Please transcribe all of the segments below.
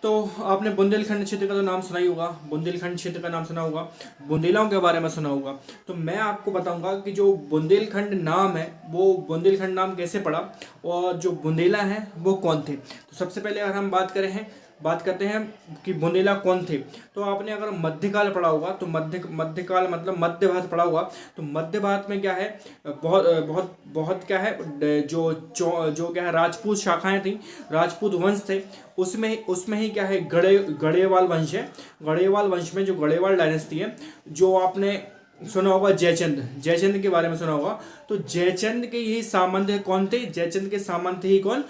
तो आपने बुंदेलखंड क्षेत्र का तो नाम सुना ही होगा, बुंदेलखंड क्षेत्र का नाम सुना होगा, बुंदेलाओं के बारे में सुना होगा। तो मैं आपको बताऊंगा कि जो बुंदेलखंड नाम है वो बुंदेलखंड नाम कैसे पड़ा और जो बुंदेला हैं वो कौन थे। तो सबसे पहले अगर हम बात करते हैं कि बुंदेला कौन थे, तो आपने अगर मध्यकाल पढ़ा होगा तो मध्यकाल मतलब मध्य भारत पढ़ा होगा। तो मध्य भारत में क्या है, बहुत बहुत बहुत क्या है, जो क्या है राजपूत शाखाएं थी, राजपूत वंश थे, उसमें ही क्या है गढ़ेवाल वंश है। गढ़ेवाल वंश में जो गढ़ेवाल डायनेस्टी है, जो आपने सुना होगा जयचंद के बारे में सुना होगा। तो जयचंद के यही सामंत कौन थे, जयचंद के सामंत ही कौन,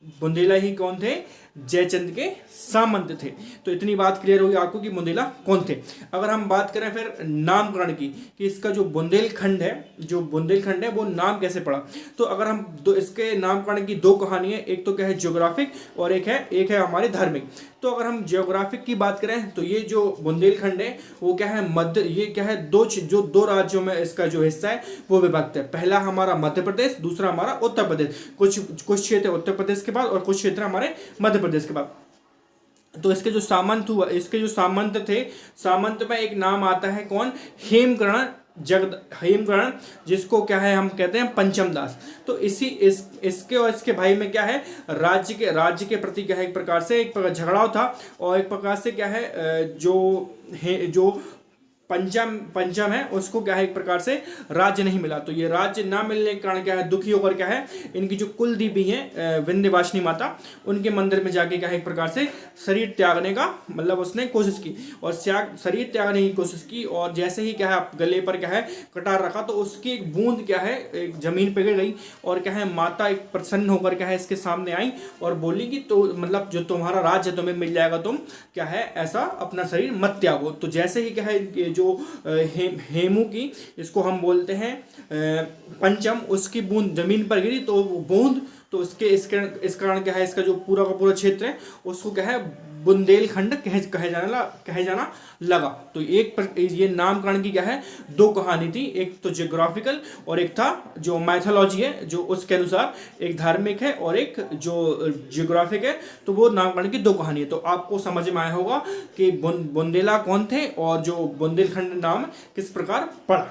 बुंदेला ही कौन थे, जयचंद के सामंत थे। तो इतनी बात क्लियर होगी आपको कि बुंदेला कौन थे। अगर हम बात करें फिर नामकरण की कि इसका जो बुंदेलखंड है वो नाम कैसे पड़ा, तो अगर हम इसके नामकरण की दो कहानी है, एक तो क्या है ज्योग्राफिक और एक है हमारी धार्मिक। तो अगर हम ज्योग्राफिक की बात करें तो ये जो बुंदेलखंड है वो क्या है ये क्या है दो राज्यों में इसका जो हिस्सा है वो विभक्त है। पहला हमारा मध्य प्रदेश, दूसरा हमारा उत्तर प्रदेश। कुछ क्षेत्र उत्तर प्रदेश के बाद और कुछ क्षेत्र हमारे मध्य प्रदेश के बाद। तो इसके जो सामंत थे, सामंत में एक नाम आता है कौन, हेमकरण, जिसको क्या है हम कहते हैं पंचम दास। तो इसके और इसके भाई में क्या है, राज्य के प्रति क्या है एक प्रकार से एक झगड़ाव था, और एक प्रकार से क्या है जो पंचम है उसको क्या है एक प्रकार से राज्य नहीं मिला। तो ये राज्य ना मिलने के कारण क्या है दुखी होकर क्या है इनकी जो कुल देवी है विंध्यवासिनी माता, उनके मंदिर में जाके क्या है एक प्रकार से शरीर त्यागने का मतलब उसने कोशिश की, और शरीर त्यागने की कोशिश की, और जैसे ही क्या है गले पर क्या है कटार रखा तो उसकी एक बूंद क्या है एक जमीन पे गिर गई, और क्या है माता एक प्रसन्न होकर क्या है इसके सामने आई और बोली कि तो मतलब जो तुम्हारा राज्य तुम्हें मिल जाएगा, तुम क्या है ऐसा अपना शरीर मत त्यागो। तो जैसे ही क्या है जो हेमू की, इसको हम बोलते हैं पंचम, उसकी बूंद जमीन पर गिरी, तो वो बूंद तो इस कारण क्या है इसका जो पूरा का पूरा क्षेत्र है उसको क्या है बुंदेलखंड कहे जाना लगा। तो ये नामकरण की क्या है दो कहानी थी, एक तो जियोग्राफिकल और एक था जो मैथोलॉजी है जो उसके अनुसार, एक धार्मिक है और एक जो जियोग्राफिक है। तो वो नामकरण की दो कहानी है। तो आपको समझ में आया होगा कि बुंदेला कौन थे और जो बुंदेलखंड नाम किस प्रकार पड़ा।